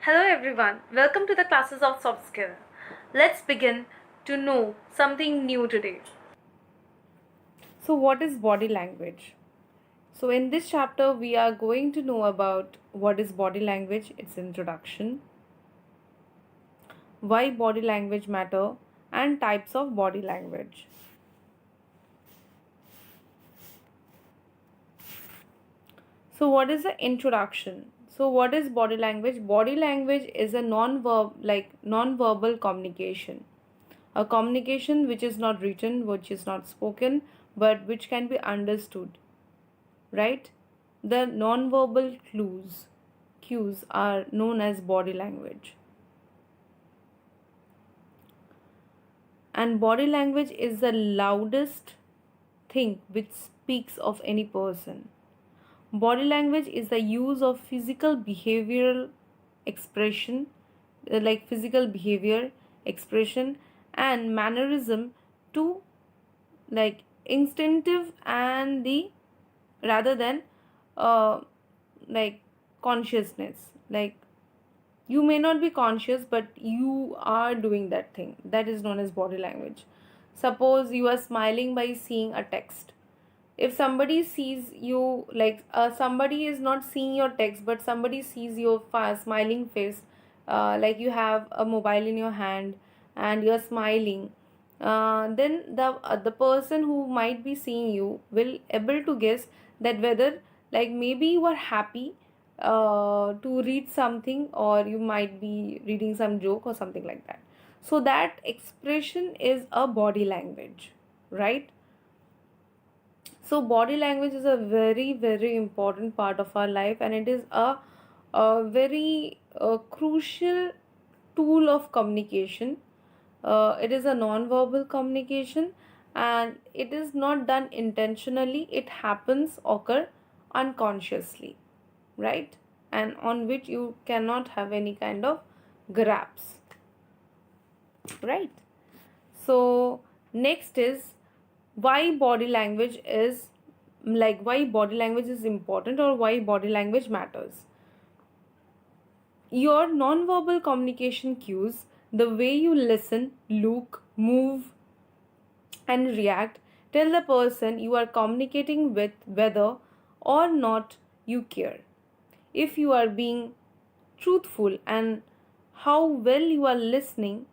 Hello everyone, welcome to the classes of soft skill. Let's begin to know something new today. So, what is body language? So, in this chapter, we are going to know about what is body language, its introduction, why body language matter, and types of body language. So, what is the introduction? So, what is body language? Body language is a non-verbal communication. A communication which is not written, which is not spoken, but which can be understood, right? The non-verbal cues are known as body language. And body language is the loudest thing which speaks of any person. Body language is the use of physical behavioral expression, like physical behavior, expression, and mannerism to like instinctive and the rather than uh, like consciousness. Like you may not be conscious, but you are doing that thing. That is known as body language. Suppose you are smiling by seeing a text. If somebody sees you, somebody is not seeing your text, but somebody sees your smiling face, like you have a mobile in your hand and you're smiling, then the person who might be seeing you will able to guess that whether like maybe you are happy to read something, or you might be reading some joke or something like that. So that expression is a body language, right? So body language is a very important part of our life, and it is a very crucial tool of communication. It is a non-verbal communication, and it is not done intentionally. It happens occur unconsciously, right? And on which you cannot have any kind of grasp, right? So next is why body language is why body language is important, or why body language matters. Your non-verbal communication cues, the way you listen, look, move, and react, tell the person you are communicating with whether or not you care, if you are being truthful, and how well you are listening.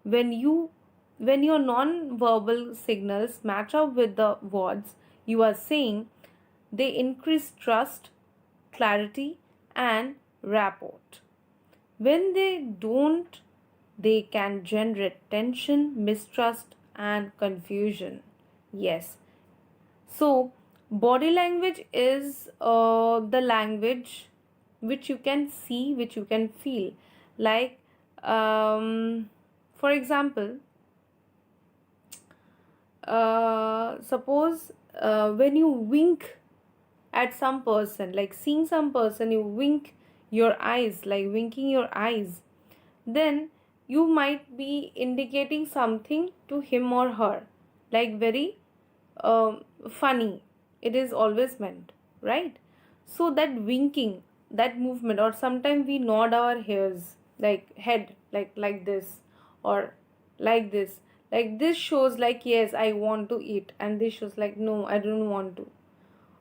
When your non-verbal signals match up with the words you are saying, they increase trust, clarity, and rapport. When they don't, they can generate tension, mistrust, and confusion. Yes. So body language is the language which you can see, which you can feel. Like for example, suppose when you wink at some person, like seeing some person, you wink your eyes, like winking your eyes, then you might be indicating something to him or her, like very funny. It is always meant, right? So that winking, that movement, or sometimes we nod our heads, like head, like this, or like this shows like yes I want to eat, and this shows like no I don't want to.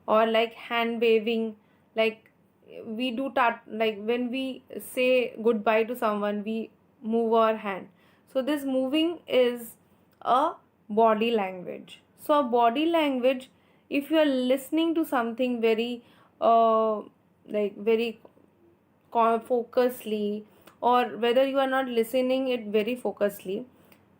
Or like hand waving, like we do like when we say goodbye to someone, we move our hand. So this moving is a body language. So a body language, if you are listening to something very very focusedly, or whether you are not listening it very focusedly,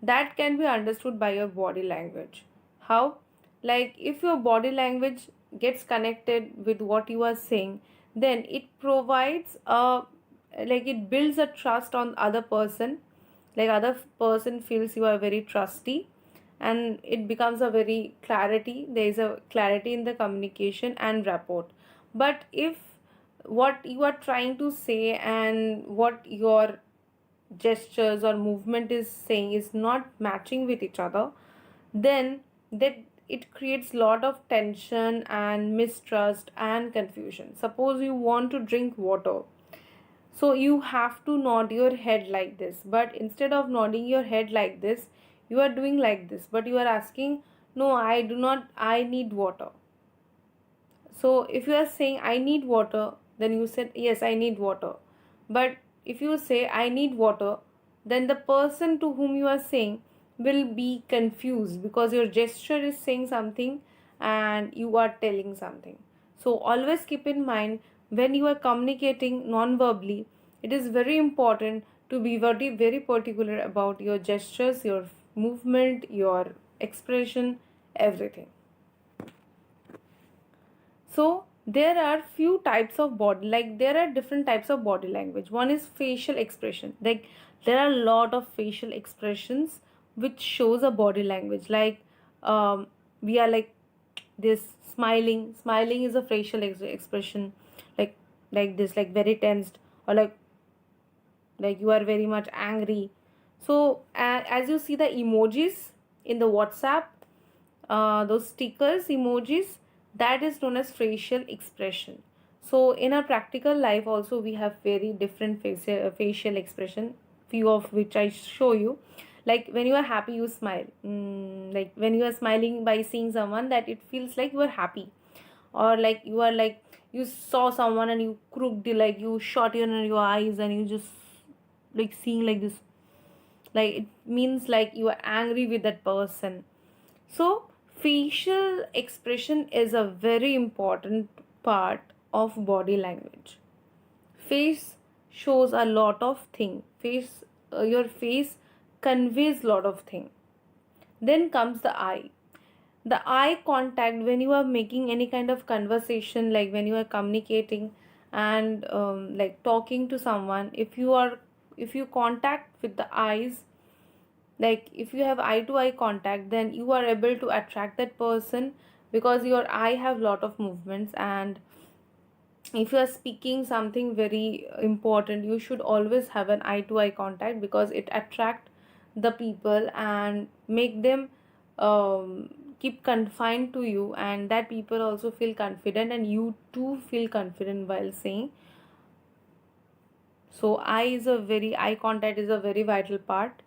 that can be understood by your body language. How? Like if your body language gets connected with what you are saying, then it provides a, like it builds a trust on other person. Like other person feels you are very trusty, and it becomes a very clarity, there is a clarity in the communication and rapport. But if what you are trying to say and what your gestures or movement is saying is not matching with each other, then that it creates lot of tension and mistrust and confusion. Suppose you want to drink water, So you have to nod your head like this, but instead of nodding your head like this, you are doing like this, but you are asking, no, I do not, I need water. So if you are saying I need water, then you said yes, I need water. But if you say I need water, then the person to whom you are saying will be confused, because your gesture is saying something and you are telling something. So always keep in mind, when you are communicating non-verbally, it is very important to be very particular about your gestures, your movement, your expression, everything. So there are few types of body, like there are different types of body language. One is facial expression. Like there are a lot of facial expressions which shows a body language. Like we are like this smiling. Smiling is a facial expression. Like this, like very tensed, or like you are very much angry. So as you see the emojis in the WhatsApp, those stickers, emojis, that is known as facial expression. So in our practical life also, we have very different facial expression, few of which I show you. Like when you are happy, you smile. Like when you are smiling by seeing someone, that it feels like you are happy. Or like you are like, you saw someone and you crooked, like you shot your eyes and you just like seeing like this, like it means like you are angry with that person. So facial expression is a very important part of body language. Face shows a lot of thing. Your face conveys lot of thing. Then comes the eye. The eye contact, when you are making any kind of conversation, like when you are communicating and like talking to someone, if you contact with the eyes, like if you have eye to eye contact, then you are able to attract that person, because your eye have lot of movements. And if you are speaking something very important, you should always have an eye to eye contact, because it attract the people and make them keep confined to you, and that people also feel confident and you too feel confident while saying. So eye contact is a very vital part.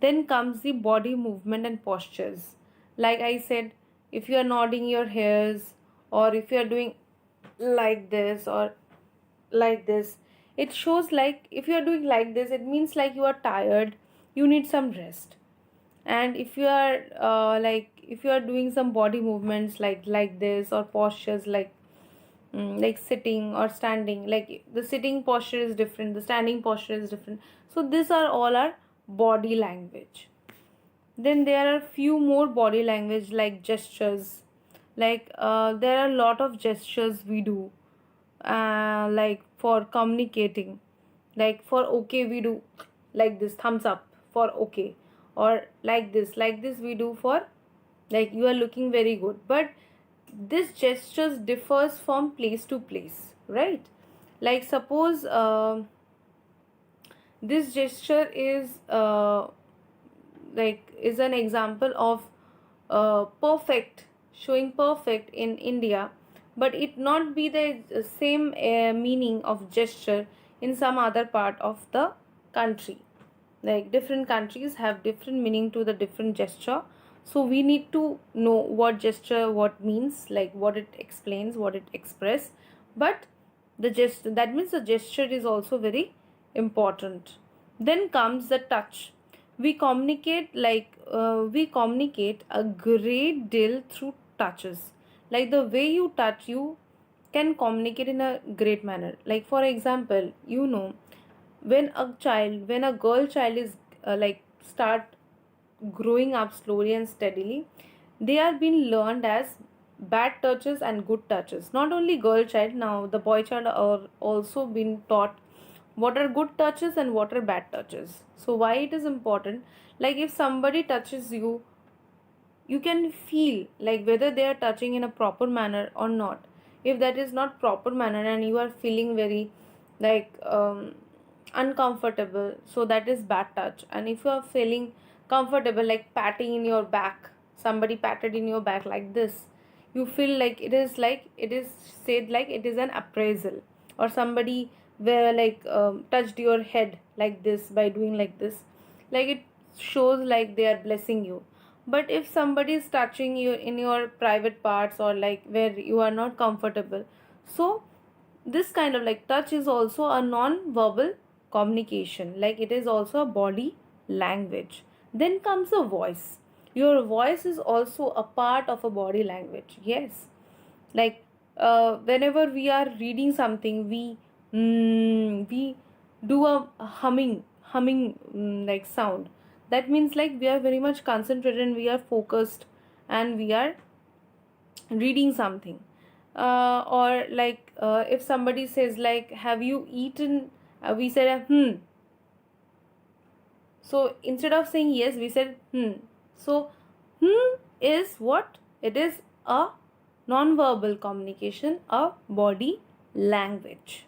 Then comes the body movement and postures. Like I said, if you are nodding your heads, or if you are doing like this or like this, it shows like if you are doing like this, it means like you are tired, you need some rest. And if you are if you are doing some body movements like this, or postures like sitting or standing, like the sitting posture is different, the standing posture is different. So these are all our body language. Then there are few more body language, like gestures. Like there are a lot of gestures we do, like for communicating. Like for okay, we do like this, thumbs up for okay. Or like this we do for like you are looking very good. But this gestures differs from place to place, right? Like suppose this gesture is an example of perfect, showing perfect in India, but it not be the same meaning of gesture in some other part of the country. Like different countries have different meaning to the different gesture. So we need to know what gesture what means, like what it explains, what it express. But the gesture, that means the gesture is also very important. Then comes the touch. We communicate a great deal through touches. Like the way you touch, you can communicate in a great manner. Like for example, when a girl child is start growing up slowly and steadily, they are being learned as bad touches and good touches. Not only girl child, now the boy child are also been taught what are good touches and what are bad touches. So why it is important, like if somebody touches you, you can feel like whether they are touching in a proper manner or not. If that is not proper manner and you are feeling very like uncomfortable, so that is bad touch. And if you are feeling comfortable, like patting in your back, somebody patted in your back like this, you feel like it is said like it is an appraisal. Or somebody where like touched your head like this by doing like this, like it shows like they are blessing you. But if somebody is touching you in your private parts or like where you are not comfortable, so this kind of like touch is also a non-verbal communication, like it is also a body language. Then comes the voice. Your voice is also a part of a body language. Yes, like whenever we are reading something, we do a humming like sound. That means like we are very much concentrated and we are focused and we are reading something. Or like if somebody says like have you eaten, we said so instead of saying yes we said so is what it is, a non-verbal communication, a body language.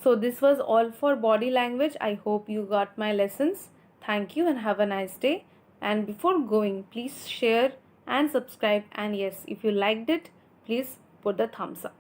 So this was all for body language. I hope you got my lessons. Thank you and have a nice day. And before going, please share and subscribe. And yes, if you liked it, please put the thumbs up.